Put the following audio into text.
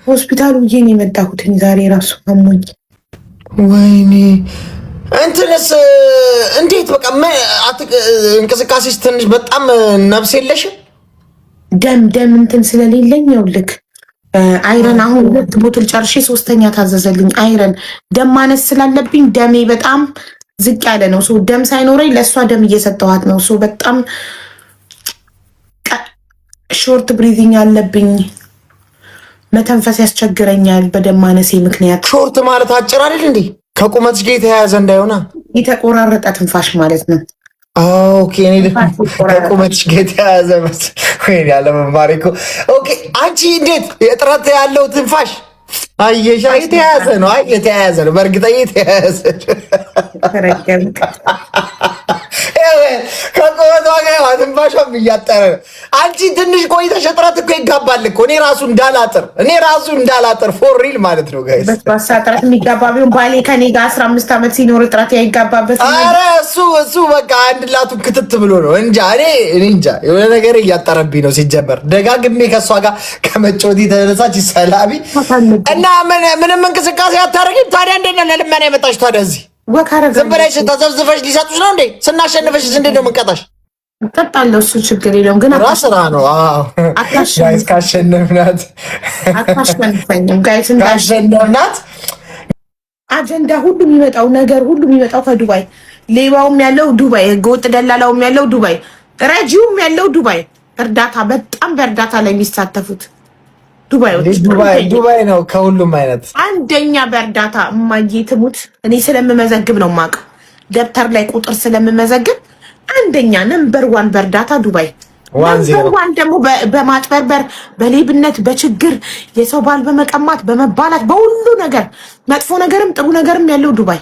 ሆስፒታሉ ይሄን የመጣሁትኝ ዛሬ ራሱ አሞኝ። ወይኔ እንትንስ እንዴት በቃ እንቅስቃሴስ ትንሽ በጣም ነፍስ የለሽም? ደም እንትን ስለሌለኝ ይኸውልህ አይረን አሁን 2 ቦትል ጨርሼ 3ኛ ታዘዘልኝ። አይረን ደም ማነስ ስላለብኝ ደሜ በጣም ዝቅ ያለ ነው። ሶ ደም ሳይኖረኝ ለእሷ ደም እየሰጠኋት ነው። ሶ በጣም ሾርት ብሪዚንግ አለብኝ። መተንፈስ ያስቸግረኛል በደም ማነሴ ምክንያት። ሾርት ማለት አጭር አይደል እንዴ? ከቁመትሽ ጋር የተያያዘ እንዳይሆና የተቆራረጠ ትንፋሽ ማለት ነው። ኦኬ እኔ ከቁመትሽ ጋር የተያያዘ ወይኔ ያለመማሪ እኮ። ኦኬ አንቺ እንዴት የጥረት ያለው ትንፋሽ አየሻ? የተያያዘ ነው። አይ የተያያዘ ነው፣ በእርግጠኛ የተያያዘ ከቁመቷ ጋር ትንፋሿም እያጠረ ነው። አንቺ ትንሽ ቆይተሽ እጥረት እኮ ይጋባል እኮ። እኔ ራሱ እንዳላጠር ፎር ሪል ማለት ነው ጋይስ። በስባሳ እጥረት የሚጋባ ቢሆን ባሌ ከኔ ጋር 15 ዓመት ሲኖር እጥረት ያይጋባበት። ኧረ እሱ በቃ አንድ ላቱ ክትት ብሎ ነው እንጃ። እኔ እንጃ የሆነ ነገር እያጠረብኝ ነው። ሲጀመር ደጋግሜ ከእሷ ጋር ከመጫወት የተነሳች ሰላቢ እና ምንም እንቅስቃሴ አታደርጊም። ታዲያ እንዴት ነው ለልመና የመጣሽ ታዲያ እዚህ? ዝም ብለሽ ተዘብዝፈሽ ሊሰጡሽ ነው እንዴ? ስናሸንፈሽ እንዴት ነው የምንቀጣሽ? እቀጣለሁ፣ እሱ ችግር የለውም። ግን ስራ ነው። ጋይስ ካሸነፍናት አጀንዳ ሁሉ የሚመጣው ነገር ሁሉ የሚመጣው ከዱባይ፣ ሌባውም ያለው ዱባይ፣ ህገወጥ ደላላውም ያለው ዱባይ፣ ረጂውም ያለው ዱባይ። እርዳታ በጣም በእርዳታ ላይ የሚሳተፉት ዱባይ ነው። ከሁሉም አይነት አንደኛ በእርዳታ እማዬ ትሙት። እኔ ስለምመዘግብ ነው የማውቀው፣ ደብተር ላይ ቁጥር ስለምመዘግብ አንደኛ ነምበር 1 በእርዳታ ዱባይ። ነምበር 1 ደግሞ በማጭበርበር በሌብነት በችግር የሰው ባል በመቀማት በመባላት በሁሉ ነገር መጥፎ ነገርም ጥሩ ነገርም ያለው ዱባይ።